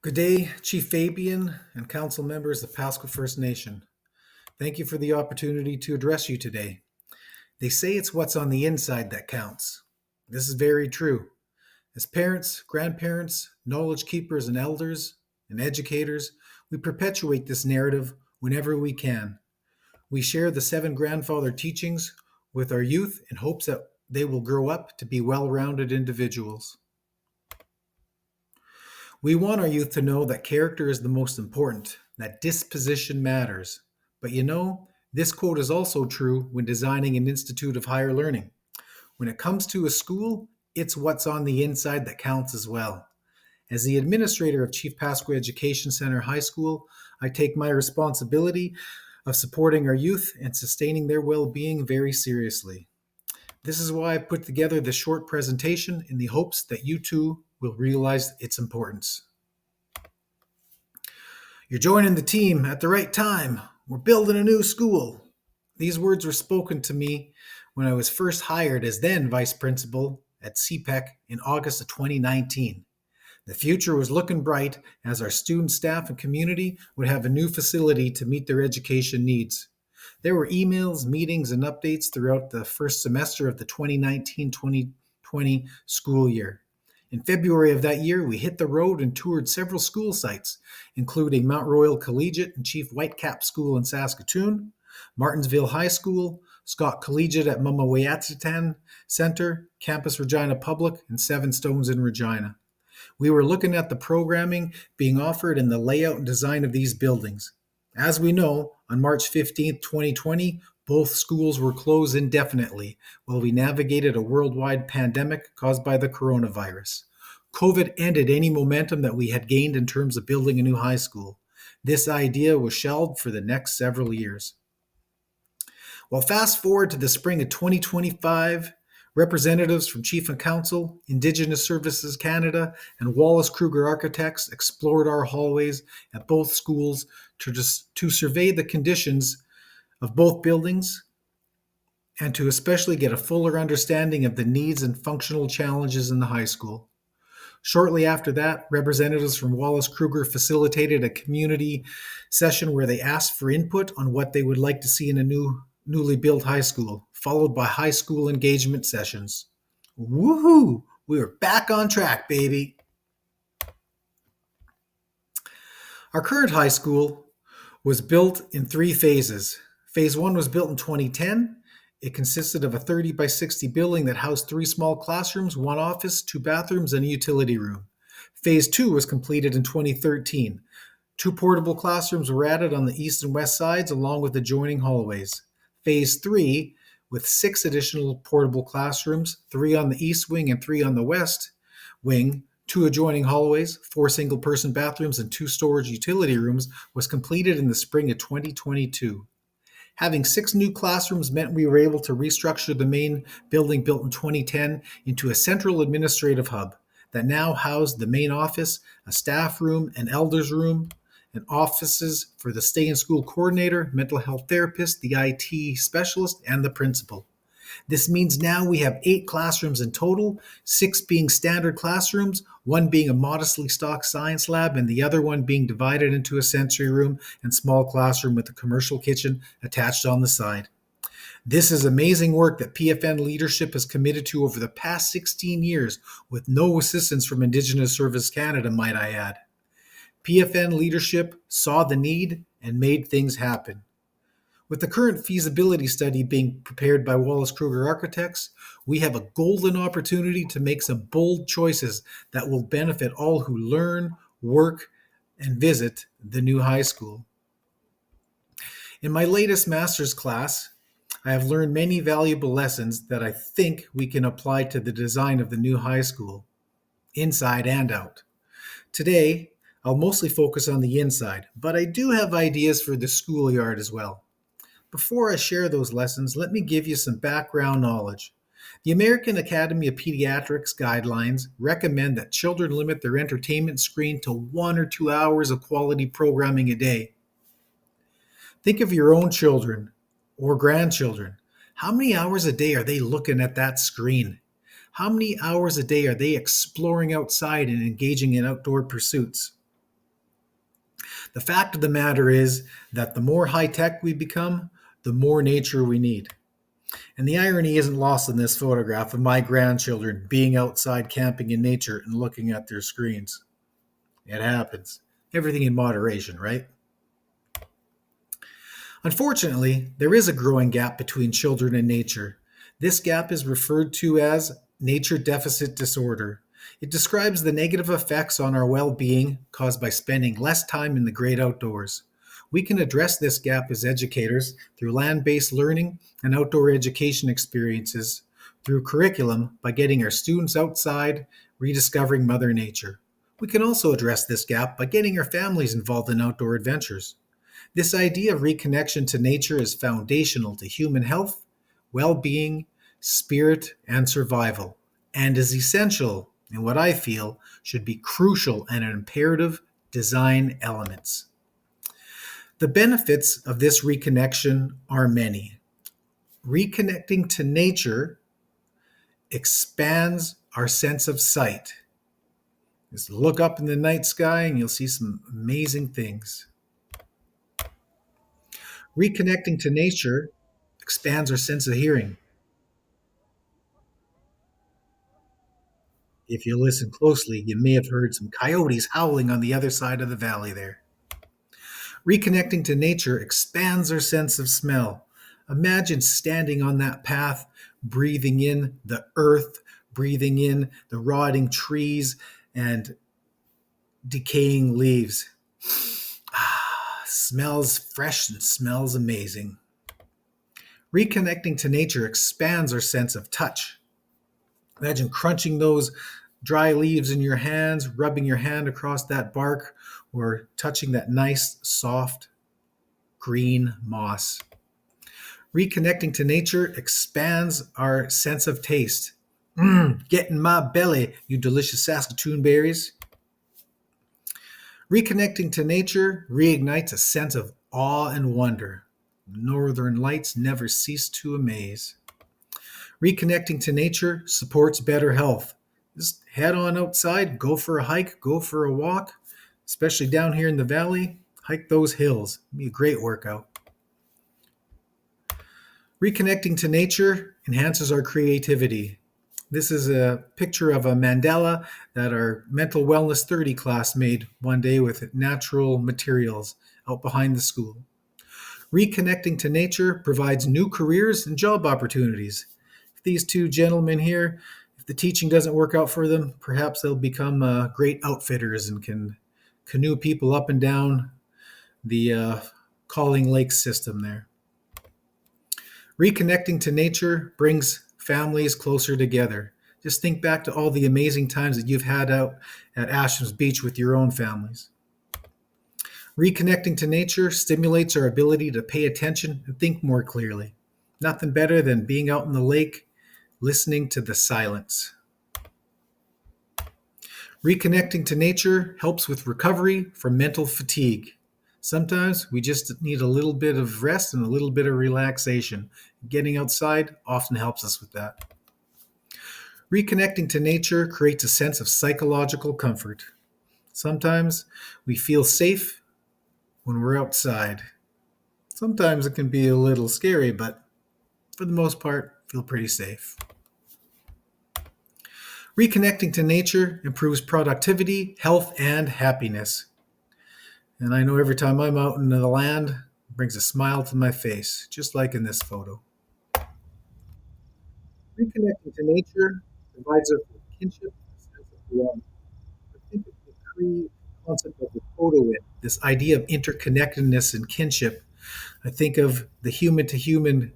Good day, Chief Fabian and council members of Pasqua First Nation. Thank you for the opportunity to address you today. They say it's what's on the inside that counts. This is very true. As parents, grandparents, knowledge keepers, and elders, and educators, we perpetuate this narrative whenever we can. We share the 7 grandfather teachings with our youth in hopes that they will grow up to be well-rounded individuals. We want our youth to know that character is the most important, that disposition matters. But this quote is also true when designing an institute of higher learning. When it comes to a school, it's what's on the inside that counts as well. As the administrator of Chief Pasqua Education Center High School, I take my responsibility of supporting our youth and sustaining their well-being very seriously. This is why I put together this short presentation in the hopes that you too will realize its importance. You're joining the team at the right time. We're building a new school. These words were spoken to me when I was first hired as then vice principal at CPEC in August of 2019. The future was looking bright as our student, staff, and community would have a new facility to meet their education needs. There were emails, meetings, and updates throughout the first semester of the 2019-2020 school year. In February of that year, we hit the road and toured several school sites, including Mount Royal Collegiate and Chief Whitecap School in Saskatoon, Martinsville High School, Scott Collegiate at Mamawayatsitan Center, Campus Regina Public, and Seven Stones in Regina. We were looking at the programming being offered and the layout and design of these buildings. As we know, on March 15, 2020, both schools were closed indefinitely while we navigated a worldwide pandemic caused by the coronavirus. COVID ended any momentum that we had gained in terms of building a new high school. This idea was shelved for the next several years. Well, fast forward to the spring of 2025, representatives from Chief and Council, Indigenous Services Canada, and Wallace Kruger Architects explored our hallways at both schools to survey the conditions of both buildings and to especially get a fuller understanding of the needs and functional challenges in the high school. Shortly after that, representatives from Wallace Kruger facilitated a community session where they asked for input on what they would like to see in a newly built high school, followed by high school engagement sessions. Woohoo! We are back on track, baby. Our current high school was built in 3 phases. Phase 1 was built in 2010. It consisted of a 30 by 60 building that housed 3 small classrooms, 1 office, 2 bathrooms, and a utility room. Phase 2 was completed in 2013. 2 portable classrooms were added on the east and west sides along with adjoining hallways. Phase 3, with 6 additional portable classrooms, 3 on the east wing and 3 on the west wing, 2 adjoining hallways, 4 single-person bathrooms, and 2 storage utility rooms, was completed in the spring of 2022. Having 6 new classrooms meant we were able to restructure the main building built in 2010 into a central administrative hub that now housed the main office, a staff room, an elders room, and offices for the stay-in-school coordinator, mental health therapist, the IT specialist, and the principal. This means now we have 8 classrooms in total, 6 being standard classrooms, 1 being a modestly stocked science lab, and the other one being divided into a sensory room and small classroom with a commercial kitchen attached on the side. This is amazing work that PFN leadership has committed to over the past 16 years with no assistance from Indigenous Services Canada, might I add. PFN leadership saw the need and made things happen. With the current feasibility study being prepared by Wallace Kruger Architects, we have a golden opportunity to make some bold choices that will benefit all who learn, work, and visit the new high school. In my latest master's class, I have learned many valuable lessons that I think we can apply to the design of the new high school, inside and out. Today, I'll mostly focus on the inside, but I do have ideas for the schoolyard as well. Before I share those lessons, let me give you some background knowledge. The American Academy of Pediatrics guidelines recommend that children limit their entertainment screen to 1 or 2 hours of quality programming a day. Think of your own children or grandchildren. How many hours a day are they looking at that screen? How many hours a day are they exploring outside and engaging in outdoor pursuits? The fact of the matter is that the more high tech we become, the more nature we need. And the irony isn't lost in this photograph of my grandchildren being outside camping in nature and looking at their screens. It happens. Everything in moderation, right? Unfortunately, there is a growing gap between children and nature. This gap is referred to as nature deficit disorder. It describes the negative effects on our well being caused by spending less time in the great outdoors. We can address this gap as educators through land based learning and outdoor education experiences, through curriculum by getting our students outside, rediscovering Mother Nature. We can also address this gap by getting our families involved in outdoor adventures. This idea of reconnection to nature is foundational to human health, well being, spirit, and survival, and is essential in what I feel should be crucial and imperative design elements. The benefits of this reconnection are many. Reconnecting to nature expands our sense of sight. Just look up in the night sky and you'll see some amazing things. Reconnecting to nature expands our sense of hearing. If you listen closely, you may have heard some coyotes howling on the other side of the valley there. Reconnecting to nature expands our sense of smell. Imagine standing on that path, breathing in the earth, breathing in the rotting trees and decaying leaves. Smells fresh and smells amazing. Reconnecting to nature expands our sense of touch. Imagine crunching those dry leaves in your hands, rubbing your hand across that bark, or touching that nice, soft, green moss. Reconnecting to nature expands our sense of taste. Get in my belly, you delicious Saskatoon berries. Reconnecting to nature reignites a sense of awe and wonder. Northern lights never cease to amaze. Reconnecting to nature supports better health. Just head on outside, go for a hike, go for a walk, especially down here in the valley. Hike those hills. It'll be a great workout. Reconnecting to nature enhances our creativity. This is a picture of a mandala that our Mental Wellness 30 class made one day with natural materials out behind the school. Reconnecting to nature provides new careers and job opportunities. If these two gentlemen here, if the teaching doesn't work out for them, perhaps they'll become great outfitters and can canoe people up and down the Calling Lake system there. Reconnecting to nature brings families closer together. Just think back to all the amazing times that you've had out at Ashams Beach with your own families. Reconnecting to nature stimulates our ability to pay attention and think more clearly. Nothing better than being out in the lake, listening to the silence. Reconnecting to nature helps with recovery from mental fatigue. Sometimes we just need a little bit of rest and a little bit of relaxation. Getting outside often helps us with that. Reconnecting to nature creates a sense of psychological comfort. Sometimes we feel safe when we're outside. Sometimes it can be a little scary, but for the most part, feel pretty safe. Reconnecting to nature improves productivity, health, and happiness. And I know every time I'm out in the land, it brings a smile to my face, just like in this photo. Reconnecting to nature provides us with kinship and a sense of belonging. I think of the Cree concept of the photo, this idea of interconnectedness and kinship. I think of the human to human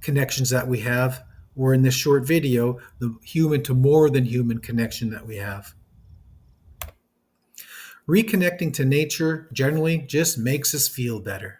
connections that we have, or in this short video, the human to more than human connection that we have. Reconnecting to nature generally just makes us feel better.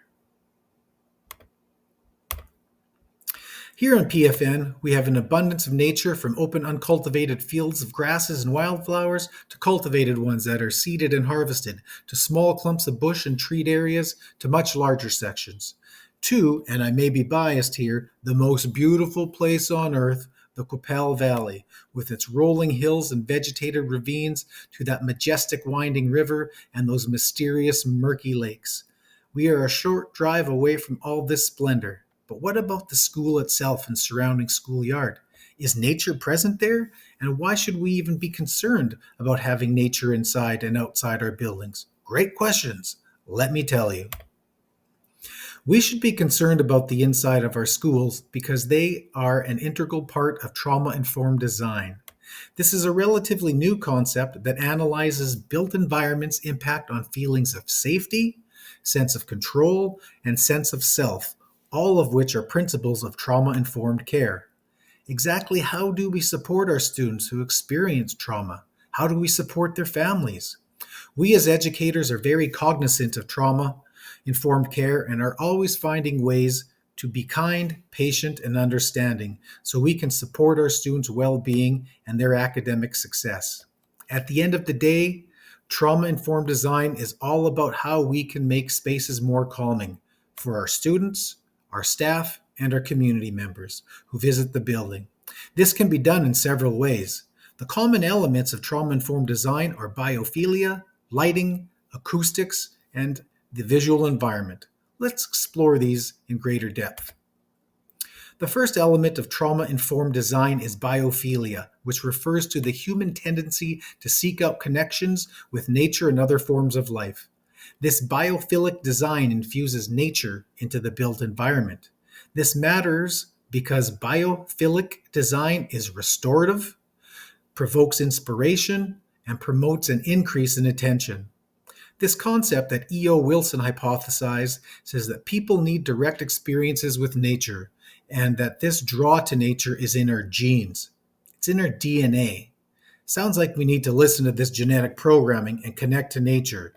Here on PFN, we have an abundance of nature, from open uncultivated fields of grasses and wildflowers to cultivated ones that are seeded and harvested, to small clumps of bush and treed areas, to much larger sections. To, and I may be biased here, the most beautiful place on earth, the Qu'Appelle Valley, with its rolling hills and vegetated ravines, to that majestic winding river and those mysterious murky lakes. We are a short drive away from all this splendor. But what about the school itself and surrounding schoolyard? Is nature present there? And why should we even be concerned about having nature inside and outside our buildings? Great questions. Let me tell you. We should be concerned about the inside of our schools because they are an integral part of trauma-informed design. This is a relatively new concept that analyzes built environments' impact on feelings of safety, sense of control, and sense of self, all of which are principles of trauma-informed care. Exactly how do we support our students who experience trauma? How do we support their families? We as educators are very cognizant of trauma-informed care and are always finding ways to be kind, patient, and understanding so we can support our students' well-being and their academic success. At the end of the day, trauma-informed design is all about how we can make spaces more calming for our students, our staff, and our community members who visit the building. This can be done in several ways. The common elements of trauma-informed design are biophilia, lighting, acoustics, and the visual environment. Let's explore these in greater depth. The first element of trauma-informed design is biophilia, which refers to the human tendency to seek out connections with nature and other forms of life. This biophilic design infuses nature into the built environment. This matters because biophilic design is restorative, provokes inspiration, and promotes an increase in attention. This concept that E.O. Wilson hypothesized says that people need direct experiences with nature, and that this draw to nature is in our genes. It's in our DNA. Sounds like we need to listen to this genetic programming and connect to nature.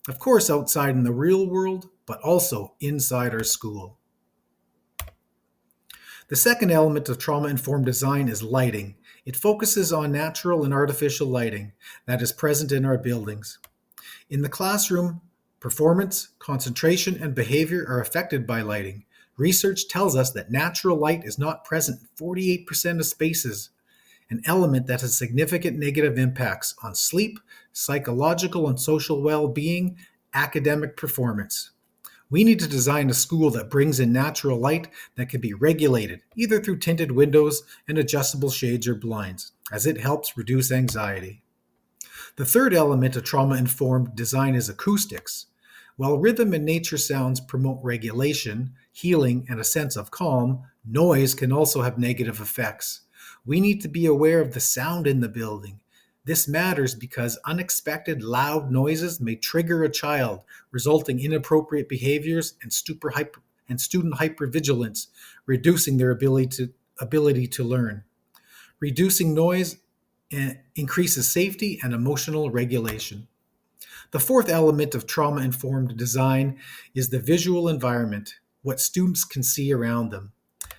Of course, outside in the real world, but also inside our school. The second element of trauma-informed design is lighting. It focuses on natural and artificial lighting that is present in our buildings. In the classroom, performance, concentration, and behavior are affected by lighting. Research tells us that natural light is not present in 48% of spaces, an element that has significant negative impacts on sleep, psychological and social well-being, academic performance. We need to design a school that brings in natural light that can be regulated, either through tinted windows and adjustable shades or blinds, as it helps reduce anxiety. The third element of trauma-informed design is acoustics. While rhythm and nature sounds promote regulation, healing, and a sense of calm, noise can also have negative effects. We need to be aware of the sound in the building. This matters because unexpected loud noises may trigger a child, resulting in inappropriate behaviors and student hypervigilance, reducing their ability to learn. Reducing noise increases safety and emotional regulation. The fourth element of trauma-informed design is the visual environment, what students can see around them.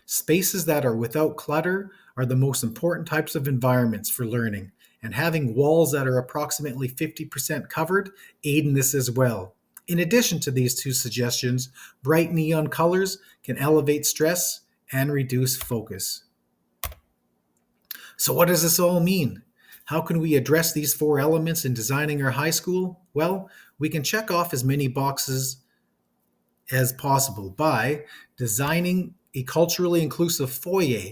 Spaces that are without clutter are the most important types of environments for learning, and having walls that are approximately 50% covered aid in this as well. In addition to these two suggestions, bright neon colors can elevate stress and reduce focus. So what does this all mean? How can we address these four elements in designing our high school? Well, we can check off as many boxes as possible by designing a culturally inclusive foyer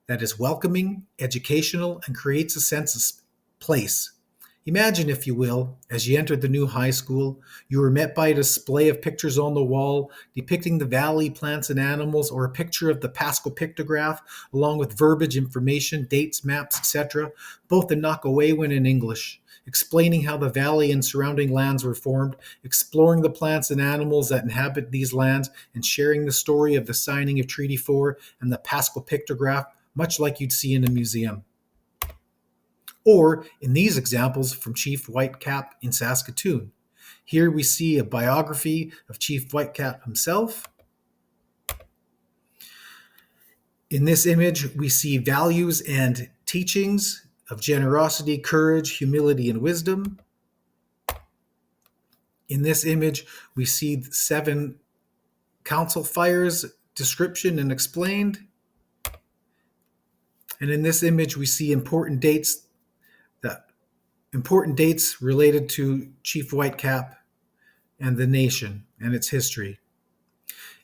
that is welcoming, educational, and creates a sense of place. Imagine, if you will, as you entered the new high school, you were met by a display of pictures on the wall depicting the valley, plants, and animals, or a picture of the Pascal pictograph, along with verbiage, information, dates, maps, etc., both in Nakawaiwan and in English, explaining how the valley and surrounding lands were formed, exploring the plants and animals that inhabit these lands, and sharing the story of the signing of Treaty 4 and the Pascal pictograph, much like you'd see in a museum. Or, in these examples from Chief Whitecap in Saskatoon. Here we see a biography of Chief Whitecap himself. In this image, we see values and teachings of generosity, courage, humility, and wisdom. In this image, we see 7 council fires description and explained. And in this image, we see that important dates related to Chief Whitecap and the nation and its history.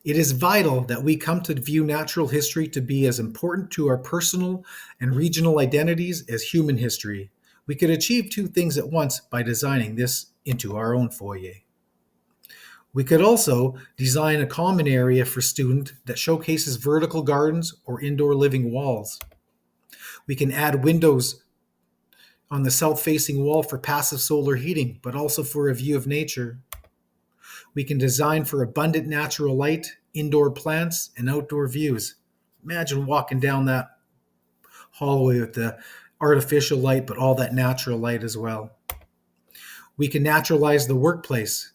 It is vital that we come to view natural history to be as important to our personal and regional identities as human history. We could achieve two things at once by designing this into our own foyer. We could also design a common area for student that showcases vertical gardens or indoor living walls. We can add windows on the south-facing wall for passive solar heating, but also for a view of nature. We can design for abundant natural light, indoor plants, and outdoor views. Imagine walking down that hallway with the artificial light, but all that natural light as well. We can naturalize the workplace,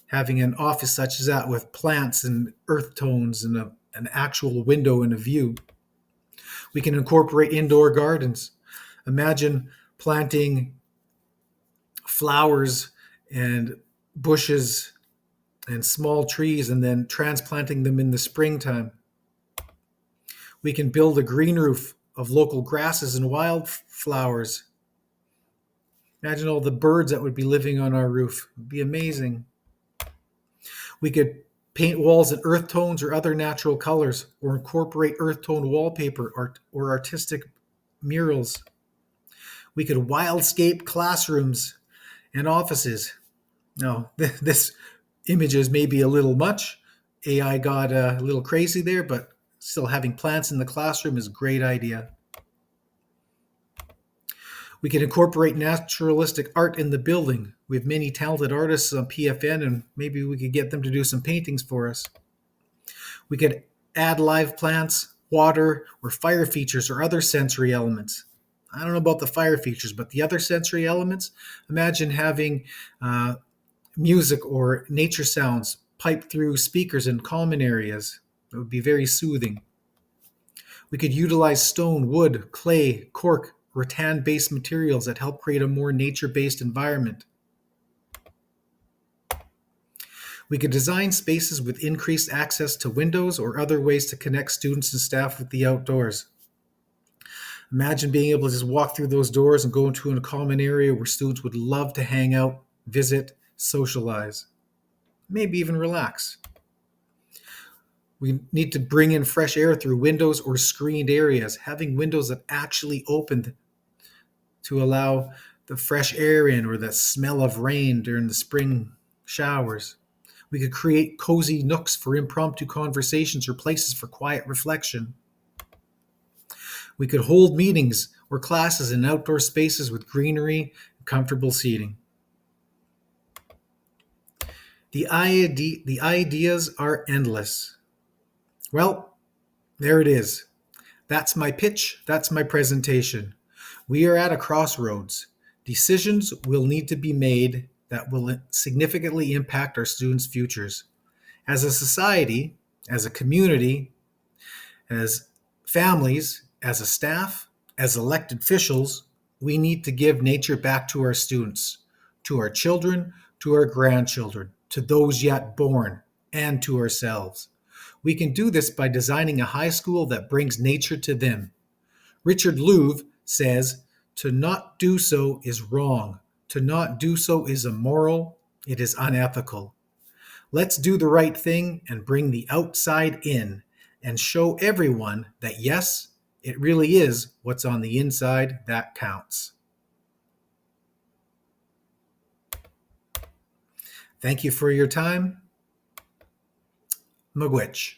having an office such as that with plants and earth tones and an actual window and a view. We can incorporate indoor gardens. Imagine planting flowers and bushes and small trees and then transplanting them in the springtime. We can build a green roof of local grasses and wildflowers. Imagine all the birds that would be living on our roof. It would be amazing. We could paint walls in earth tones or other natural colors, or incorporate earth tone wallpaper or artistic murals. We could wildscape classrooms and offices. Now, this image is maybe a little much. AI got a little crazy there, but still having plants in the classroom is a great idea. We can incorporate naturalistic art in the building. We have many talented artists on PFN, and maybe we could get them to do some paintings for us. We could add live plants, water, or fire features or other sensory elements. I don't know about the fire features, but the other sensory elements, imagine having music or nature sounds piped through speakers in common areas. It would be very soothing. We could utilize stone, wood, clay, cork, rattan-based materials that help create a more nature-based environment. We could design spaces with increased access to windows or other ways to connect students and staff with the outdoors. Imagine being able to just walk through those doors and go into a common area where students would love to hang out, visit, socialize, maybe even relax. We need to bring in fresh air through windows or screened areas, having windows that actually opened to allow the fresh air in or the smell of rain during the spring showers. We could create cozy nooks for impromptu conversations or places for quiet reflection. We could hold meetings or classes in outdoor spaces with greenery and comfortable seating. The ideas are endless. Well, there it is. That's my pitch. That's my presentation. We are at a crossroads. Decisions will need to be made that will significantly impact our students' futures. As a society, as a community, as families, as a staff, as elected officials, we need to give nature back to our students, to our children, to our grandchildren, to those yet born, and to ourselves. We can do this by designing a high school that brings nature to them. Richard Louv says, "To not do so is wrong. To not do so is immoral. It is unethical. Let's do the right thing and bring the outside in and show everyone that yes, it really is what's on the inside that counts." Thank you for your time. Miigwech.